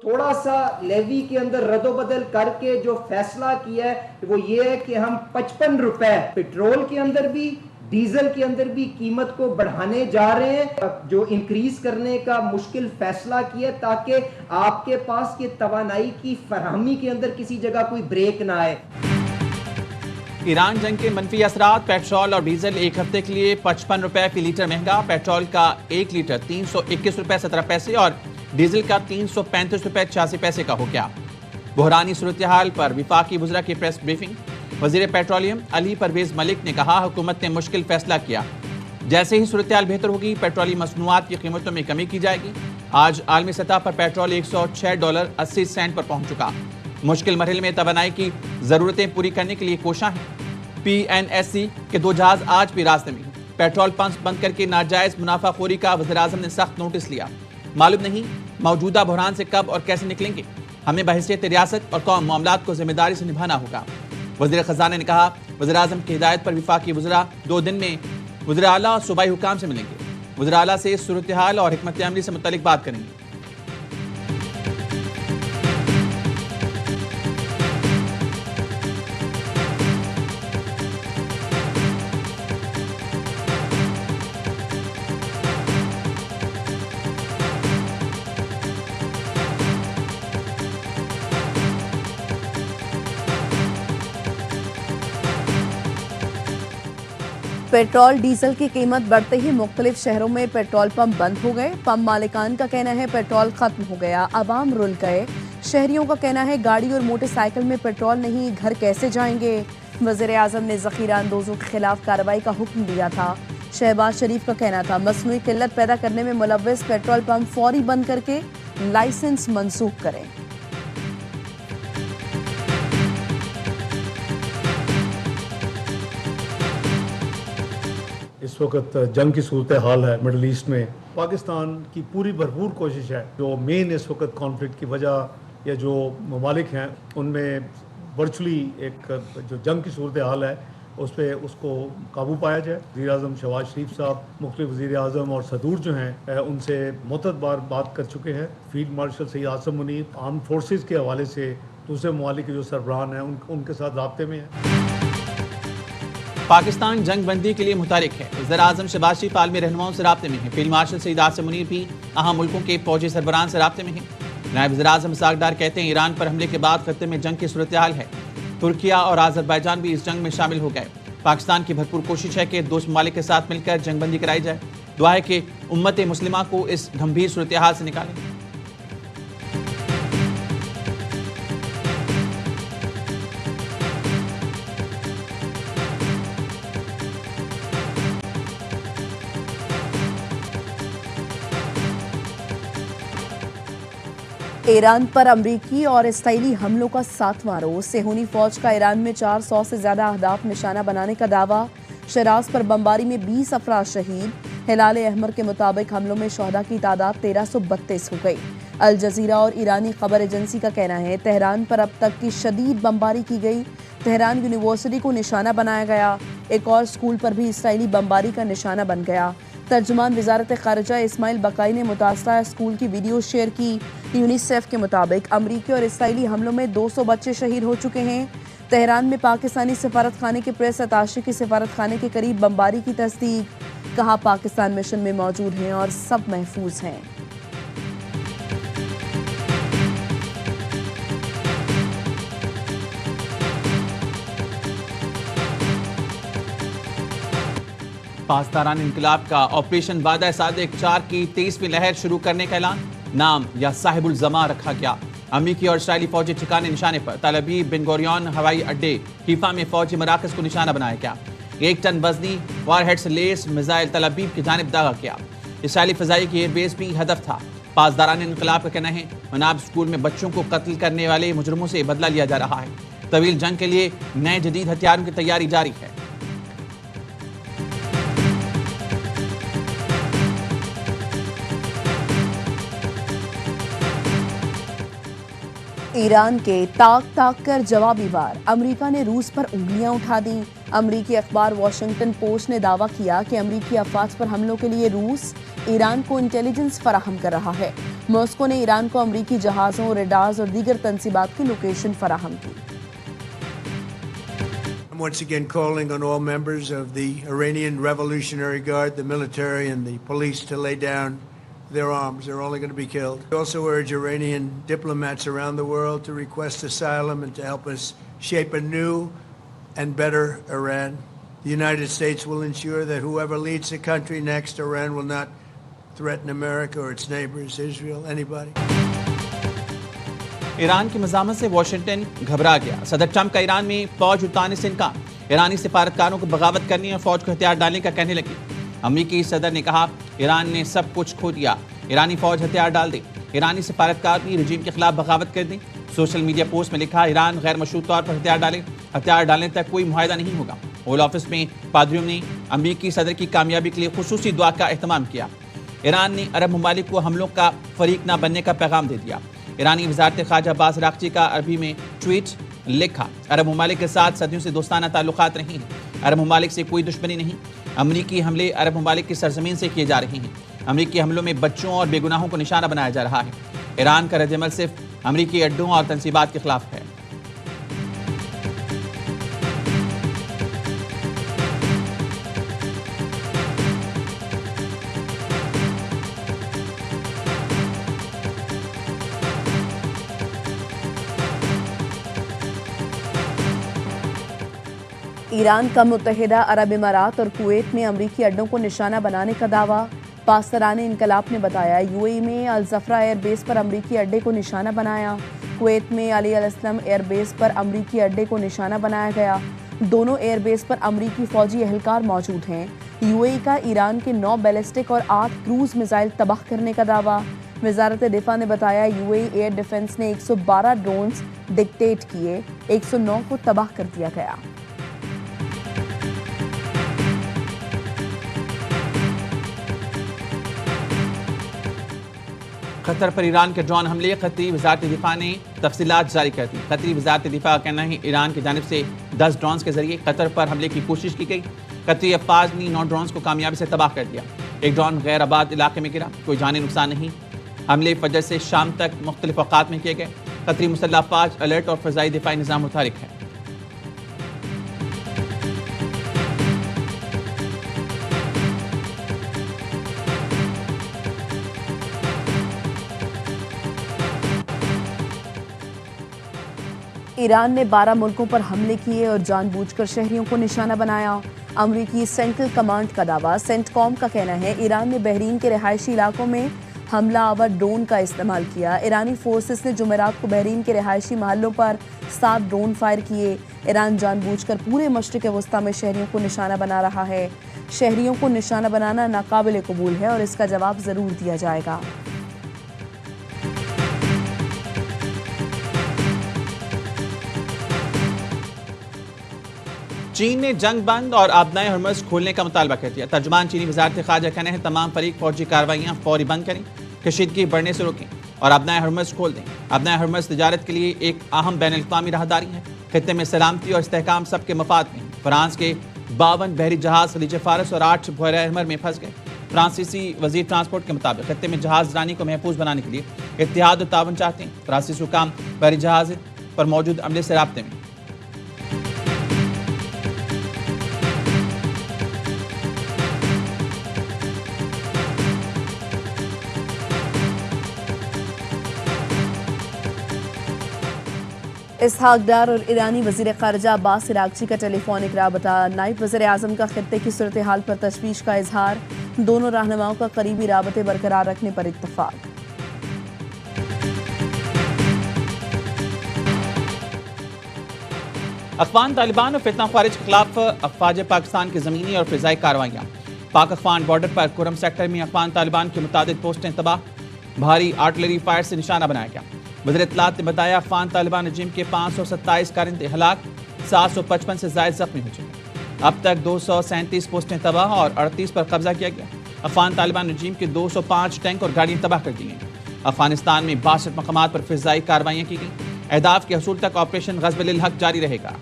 थोड़ा सा लेवी के अंदर रद्दोबदल करके जो फैसला किया है वो ये है कि हम 55 रुपए पेट्रोल के अंदर भी डीजल के अंदर भी कीमत को बढ़ाने जा रहे हैं, जो इंक्रीज करने का मुश्किल फैसला किया ताकि आपके पास ये तवानाई की फराहमी के अंदर किसी जगह कोई ब्रेक ना आए। ईरान जंग के मनफी असरात, पेट्रोल और डीजल एक हफ्ते के लिए 55 रुपए फी लीटर महंगा। पेट्रोल का 1 लीटर 321 रुपए 17 पैसे और डीजल का 335 रुपए 86 पैसे का हो गया। बुहरानी सूरत हाल पर वफाकी वज़रा की प्रेस ब्रीफिंग। वज़ीर पेट्रोलियम अली परवेज मलिक ने कहा, हुकूमत ने मुश्किल फैसला किया, जैसे ही सूरत हाल बेहतर होगी पेट्रोलियम मसनूआत की कीमतों में कमी की जाएगी। आज आलमी सतह पर पेट्रोल $106.80 पर पहुंच चुका। मुश्किल मरहले में तवानाई की जरूरतें पूरी करने के लिए कोशा है। PNSC के 2 जहाज आज भी रास्ते में। पेट्रोल पंप बंद करके नाजायज मुनाफाखोरी का वज़ीर आज़म ने सख्त नोटिस लिया। मालूम नहीं मौजूदा बहरान से कब और कैसे निकलेंगे। हमें बहैसियत रियासत और कौम मामलात को जिम्मेदारी से निभाना होगा। वज़ीर ख़जाना ने कहा, वज़ीर आज़म की हिदायत पर वफाकी वज़रा 2 दिन में वज़ीर आला और सूबाई हुकाम से मिलेंगे। वज़ीर आला से सूरत हाल और हिकमत अमली से मुतल्लिक बात करेंगे। पेट्रोल डीजल की कीमत बढ़ते ही मुख्तलिफ शहरों में पेट्रोल पंप बंद हो गए। पंप मालिकान का कहना है पेट्रोल खत्म हो गया, अवाम रुल गए। शहरियों का कहना है गाड़ी और मोटरसाइकिल में पेट्रोल नहीं, घर कैसे जाएंगे। वज़ीर आज़म ने ज़ख़ीरा अंदोज़ों के खिलाफ कार्रवाई का हुक्म दिया था। शहबाज शरीफ का कहना था मसनूई किल्लत पैदा करने में मुलव्वस पेट्रोल पंप फौरी बंद करके लाइसेंस मनसूख करें। इस वक्त जंग की सूरत हाल है मिडल ईस्ट में। पाकिस्तान की पूरी भरपूर कोशिश है, जो मेन इस वक्त कॉन्फ्लिक्ट की वजह या जो ममालिक हैं उनमें वर्चुअली एक जो जंग की सूरत हाल है उस पर उसको काबू पाया जाए। वज़ीर आज़म शहबाज शरीफ साहब मुख्तलिफ वज़ीर आज़म और सदूर जो हैं उनसे मुतअद्दिद बार बात कर चुके हैं। Field marshal Syed Asim Munir arm forces के हवाले से दूसरे ममालिक के जो सरबराहान हैं उनके साथ राब्ते में है। पाकिस्तान जंग बंदी के लिए मुतारिक है। वज़ीर आज़म शहबाज शरीफ आलमी रहनुमाओं से राब्ते में है। फील्ड मार्शल सैयद आसिम मुनीर भी अहम मुल्कों के फौजी सरबराहान से राब्ते में है। नायब वज़ीर आज़म इसहाक डार कहते हैं ईरान पर हमले के बाद खत्ते में जंग की सूरत हाल है। तुर्किया और आज़रबाईजान भी इस जंग में शामिल हो गए। पाकिस्तान की भरपूर कोशिश है कि दोस्त ममालिक के साथ मिलकर जंग बंदी कराई जाए। दुआ है कि उम्मत मुस्लिमा को इस गंभीर सूरत हाल से निकालें। ईरान पर अमरीकी और इसराइली हमलों का 7वां रोज। सेहूनी फौज का ईरान में 400 से ज्यादा अहदाफ निशाना बनाने का दावा। शराज पर बमबारी में 20 अफराद शहीद। हिलाल अहमर के मुताबिक हमलों में शहदा की तादाद 1332 हो गई। अल जजीरा और ईरानी खबर एजेंसी का कहना है तेहरान पर अब तक की शदीद बमबारी की गई। तेहरान यूनिवर्सिटी को निशाना बनाया गया। एक और स्कूल पर भी इसराइली बमबारी का निशाना बन गया। तर्जुमान वजारत ख़ारिजा इस्माइल बकाई ने मुतासरा स्कूल की वीडियो शेयर की। यूनिसेफ के मुताबिक अमरीकी और इसराइली हमलों में 200 बच्चे शहीद हो चुके हैं। तेहरान में पाकिस्तानी सफारत खाने के प्रेस अताशे के सफारत खाने के करीब बमबारी की तस्दीक। कहा पाकिस्तान मिशन में मौजूद हैं और सब महफूज हैं। पासदारान इनकलाब का ऑपरेशन वादा सादिक 4 की 23वीं लहर शुरू करने का ऐलान। नाम या साहिबुल जमा रखा गया। अमरीकी और इसराइली फौजी ठिकाने निशाने पर तल अबीब बिन गोरियन हवाई अड्डे हीफा में फौजी मराकज को निशाना बनाया गया। 1 टन वजनी वारहेड से लेस मिसाइल तल अबीब की जानिब दागा किया। इसराइली फजाई की एयरबेस भी हदफ था। पासदारान इनकलाब का कहना है मनाब स्कूल में बच्चों को कत्ल करने वाले मुजरमों से बदला लिया जा रहा है। तवील जंग के लिए नए जदीद हथियारों की तैयारी जारी है। ईरान के ताक ताक कर जवाबी वार। अमेरिका ने रूस पर उंगलियां उठा दी। अमरीकी अखबार वॉशिंगटन पोस्ट ने दावा किया कि अमरीकी अफवाज पर हमलों के लिए रूस ईरान को इंटेलिजेंस फराहम कर रहा है। मॉस्को ने ईरान को अमरीकी जहाज़ों, रेडार्स और दीगर तंसीबात की लोकेशन फराहम की। I'm once again calling on all members of the Iranian Revolutionary Guard, the military and the police to lay down their arms. They're only going to be killed. We also urge Iranian diplomats around the world to request asylum and to help us shape a new and better Iran. The United States will ensure that whoever leads the country next, Iran will not threaten America or its neighbors, Israel, anybody. Iran की मज़ामत से Washington घबरा गया। सदर Trump का Iran में फौज उतारने से इनकार, ईरानी सिफारतकारों को बगावत करने और फौज को हथियार डालने का कहने लगी। अमरीकी सदर ने कहा, ईरान ने सब कुछ खो दिया, ईरानी फौज हथियार डाल दे, ईरानी सिफारतकार भी रजीम के खिलाफ बगावत कर दें। सोशल मीडिया पोस्ट में लिखा, ईरान गैर मशरूत तौर पर हथियार डाले, हथियार डालने तक कोई मुआहदा नहीं होगा। ओवल ऑफिस में पादरियों ने अमरीकी सदर की कामयाबी के लिए खुसूसी दुआ का एहतमाम किया। ईरान ने अरब ममालिक को हमलों का फरीक न बनने का पैगाम दे दिया। ईरानी वज़ारत ख़ारजा अब्बास अराग़ची का अरबी में ट्वीट लिखा, अरब ममालिक के साथ सदियों से दोस्ताना ताल्लुकात नहीं हैं, अरब ममालिक से कोई दुश्मनी नहीं। अमरीकी हमले अरब ममालिक की सरजमीन से किए जा रहे हैं। अमरीकी हमलों में बच्चों और बेगुनाहों को निशाना बनाया जा रहा है। ईरान का रद्द-ए-अमल सिर्फ अमरीकी अड्डों और तंसीबात के खिलाफ है। ईरान का मुत्तहिदा अरब इमारात और कुवैत में अमरीकी अड्डों को निशाना बनाने का दावा। पासरान इनकलाब ने बताया, यूएई में अल ज़फ़रा एयरबेस पर अमरीकी अड्डे को निशाना बनाया। कुवैत में अली अल अस्लम एयरबेस पर अमरीकी अड्डे को निशाना बनाया गया। दोनों एयरबेस पर अमरीकी फौजी एहलकार मौजूद हैं। यूएई का ईरान के 9 बैलिस्टिक और 8 क्रूज मिसाइल तबाह करने का दावा। वजारत दिफा ने बताया, यूएई एयर डिफेंस ने 112 ड्रोन्स डिक्टेट किए, 109 को तबाह कर दिया गया। कतर पर ईरान के ड्रोन हमले, कतरी वज़ारत दिफा ने तफसीलात जारी कर दी। कतरी वज़ारत दिफा का कहना है, ईरान की जानिब से 10 ड्रोन्स के जरिए कतर पर हमले की कोशिश की गई। कतरी अफवाज ने 9 ड्रोन्स को कामयाबी से तबाह कर दिया। एक ड्रोन गैर आबाद इलाके में गिरा, कोई जानी नुकसान नहीं। हमले फजर से शाम तक मुख्तलिफ औकात में किए गए। कतरी मुसल्लह अफवाज अलर्ट और फ़ज़ाई दिफाई निज़ाम मुतहरिक है। ईरान ने 12 मुल्कों पर हमले किए और जानबूझकर शहरियों को निशाना बनाया। अमरीकी सेंट्रल कमांड का दावा। सेंटकॉम का कहना है, ईरान ने बहरीन के रिहायशी इलाकों में हमला आवर ड्रोन का इस्तेमाल किया। ईरानी फोर्सेस ने जुमेरात को बहरीन के रिहायशी महलों पर 7 ड्रोन फायर किए। ईरान जानबूझकर पूरे मशरिक़ वस्ता में शहरियों को निशाना बना रहा है। शहरियों को निशाना बनाना नाकाबिल कबूल है और इसका जवाब ज़रूर दिया जाएगा। चीन ने जंग बंद और आबनाए हरमज़ खोलने का मुतालबा कर दिया। तर्जुमान चीनी वज़ारत ख़ारजा कहना है, तमाम फरीक फौजी कार्रवाइयाँ फौरी बंद करें, कशीदगी बढ़ने से रोकें और आबनाए हरमज़ खोल दें। आबनाए हरमज़ तिजारत के लिए एक अहम बैनुल-अक़वामी राहदारी है। खित्ते में सलामती और इस्तेहकाम सबके मफाद में। फ्रांस के 52 बहरी जहाज़ खलीज फ़ारस और 8 बहरे अहमर में फंस गए। फ्रांसीसी वज़ीर ट्रांसपोर्ट के मुताबिक खित्ते में जहाज़ रानी को महफूज बनाने के लिए इत्तेहाद और तावन चाहते हैं। फ्रांसीसी हुकाम बहरी जहाज़ पर मौजूद अमले से राब्ते में। इसहाक डार और ईरानी वज़ीर ख़ारजा अब्बास अराग़ची का टेलीफोनिक राबता। नायब वज़ीर आज़म का खित्ते की सूरत हाल पर तशवीश का इजहार। दोनों रहनुमाओं का करीबी राबते बरकरार रखने पर इत्तफ़ाक़। अफ़गान तालिबान और फितना ख़वारिज के खिलाफ अफ़वाज पाकिस्तान की ज़मीनी और फ़िज़ाई कार्रवाइयाँ। पाक अफ़गान बॉर्डर पर कुरम सेक्टर में अफ़गान तालिबान की मुतादिद पोस्टें तबाह, भारी आर्टिलरी फायर से निशाना बनाया गया। वज़ीर इत्तलात ने बताया, अफ़गान तालिबान रजीम के 527 कारिंदे हलाक, 755 से ज़ायद ज़ख्मी हो चुके। अब तक 237 पोस्टें तबाह और 38 पर कब्जा किया गया। अफ़गान तालिबान रजीम के 205 टैंक और गाड़ियाँ तबाह कर दी गई। अफ़गानिस्तान में 62 मकामात पर फ़िज़ाई कार्रवाइयाँ की गई। अहदाफ के हसूल तक ऑपरेशन ग़ज़ब-ए-हक़ जारी रहेगा।